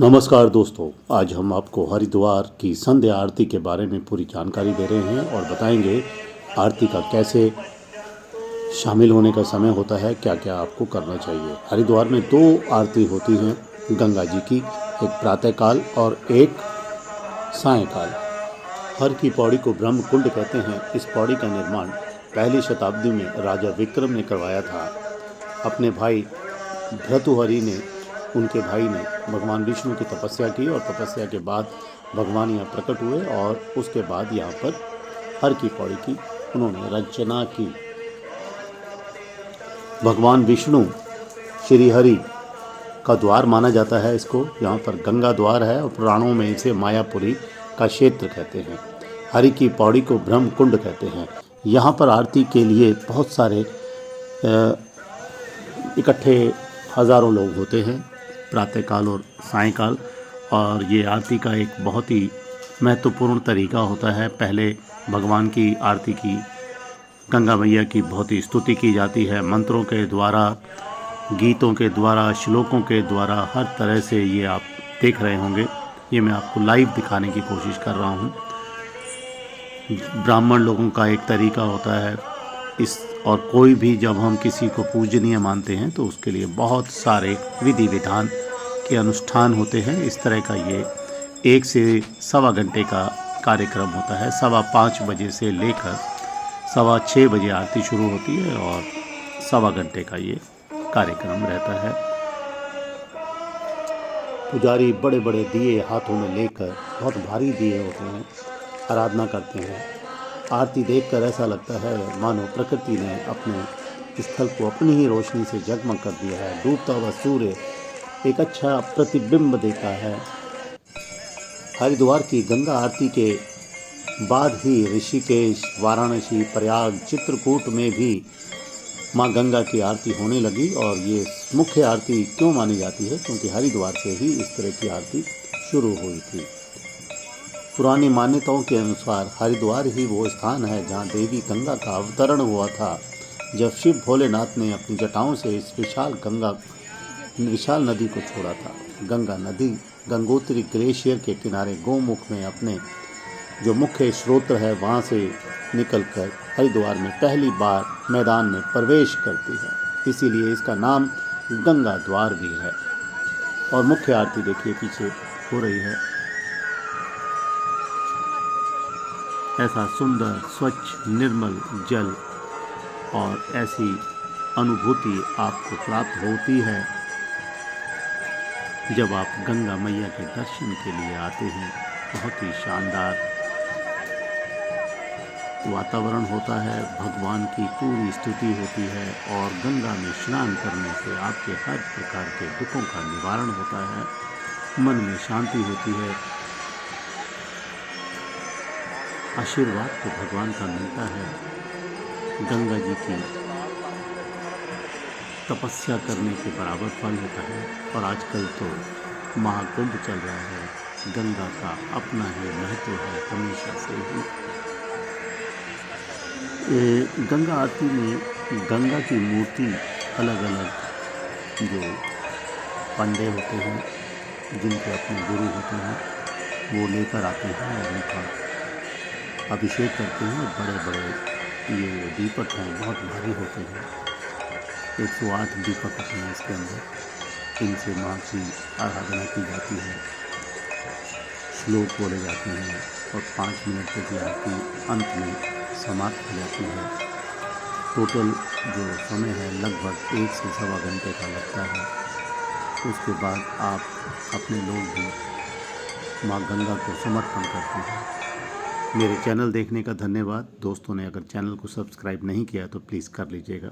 नमस्कार दोस्तों, आज हम आपको हरिद्वार की संध्या आरती के बारे में पूरी जानकारी दे रहे हैं और बताएंगे आरती का कैसे शामिल होने का समय होता है, क्या क्या आपको करना चाहिए। हरिद्वार में दो आरती होती हैं गंगा जी की, एक प्रातःकाल और एक सायंकाल। हर की पौड़ी को ब्रह्म कुंड कहते हैं। इस पौड़ी का निर्माण पहली शताब्दी में राजा विक्रम ने करवाया था। अपने भाई भर्तृहरि ने, उनके भाई ने भगवान विष्णु की तपस्या की और तपस्या के बाद भगवान यहाँ प्रकट हुए और उसके बाद यहाँ पर हर की पौड़ी की उन्होंने रचना की। भगवान विष्णु श्री हरि का द्वार माना जाता है इसको। यहाँ पर गंगा द्वार है और पुराणों में इसे मायापुरी का क्षेत्र कहते हैं। हरि की पौड़ी को ब्रह्म कुंड कहते हैं। यहाँ पर आरती के लिए बहुत सारे इकट्ठे हज़ारों लोग होते हैं प्रातःकाल और सायंकाल। और ये आरती का एक बहुत ही महत्वपूर्ण तरीका होता है। पहले भगवान की आरती की, गंगा मैया की बहुत ही स्तुति की जाती है, मंत्रों के द्वारा, गीतों के द्वारा, श्लोकों के द्वारा, हर तरह से ये आप देख रहे होंगे। ये मैं आपको लाइव दिखाने की कोशिश कर रहा हूँ। ब्राह्मण लोगों का एक तरीका होता है इस, और कोई भी जब हम किसी को पूजनीय मानते हैं तो उसके लिए बहुत सारे विधि विधान के अनुष्ठान होते हैं। इस तरह का ये 1 से सवा घंटे का कार्यक्रम होता है। 5:15 बजे से लेकर 6:15 बजे आरती शुरू होती है और सवा घंटे का ये कार्यक्रम रहता है। पुजारी बड़े बड़े दिए हाथों में लेकर, बहुत भारी दिए होते हैं, आराधना करते हैं। आरती देखकर ऐसा लगता है मानो प्रकृति ने अपने स्थल को अपनी ही रोशनी से जगमग कर दिया है। डूबता हुआ सूर्य एक अच्छा प्रतिबिंब देता है। हरिद्वार की गंगा आरती के बाद ही ऋषिकेश, वाराणसी, प्रयाग, चित्रकूट में भी माँ गंगा की आरती होने लगी। और ये मुख्य आरती क्यों मानी जाती है? क्योंकि हरिद्वार से ही इस तरह की आरती शुरू हुई थी। पुरानी मान्यताओं के अनुसार हरिद्वार ही वो स्थान है जहाँ देवी गंगा का अवतरण हुआ था। जब शिव भोलेनाथ ने अपनी जटाओं से इस विशाल नदी को छोड़ा था। गंगा नदी गंगोत्री ग्लेशियर के किनारे गोमुख में अपने जो मुख्य स्रोत है वहाँ से निकलकर हरिद्वार में पहली बार मैदान में प्रवेश करती है। इसीलिए इसका नाम गंगा द्वार भी है। और मुख्य आरती देखिए पीछे हो रही है। ऐसा सुंदर, स्वच्छ, निर्मल जल और ऐसी अनुभूति आपको प्राप्त होती है जब आप गंगा मैया के दर्शन के लिए आते हैं। बहुत ही शानदार वातावरण होता है, भगवान की पूरी स्तुति होती है और गंगा में स्नान करने से आपके हर प्रकार के दुखों का निवारण होता है, मन में शांति होती है। आशीर्वाद तो भगवान का मिलता है। गंगा जी की तपस्या करने के बराबर फल होता है। और आजकल तो महाकुंभ चल रहा है। गंगा का अपना ही महत्व है हमेशा से ही। गंगा आरती में गंगा की मूर्ति अलग अलग जो पंडे होते हैं, जिनके अपने गुरु होते हैं, वो लेकर आते हैं और उनका अभिषेक करते हैं। बड़े बड़े ये दीपक हैं, बहुत भारी होते हैं। 108 दीपक होते हैं इसके अंदर। इनसे माँ की आराधना की जाती है, श्लोक बोले जाते हैं और 5 मिनट तक यह आरती अंत में समाप्त हो जाती है। टोटल जो समय है लगभग 1 से सवा घंटे का लगता है। उसके बाद आप अपने लोग भी माँ गंगा को समर्पण करते हैं। मेरे चैनल देखने का धन्यवाद। दोस्तों ने अगर चैनल को सब्सक्राइब नहीं किया तो प्लीज़ कर लीजिएगा।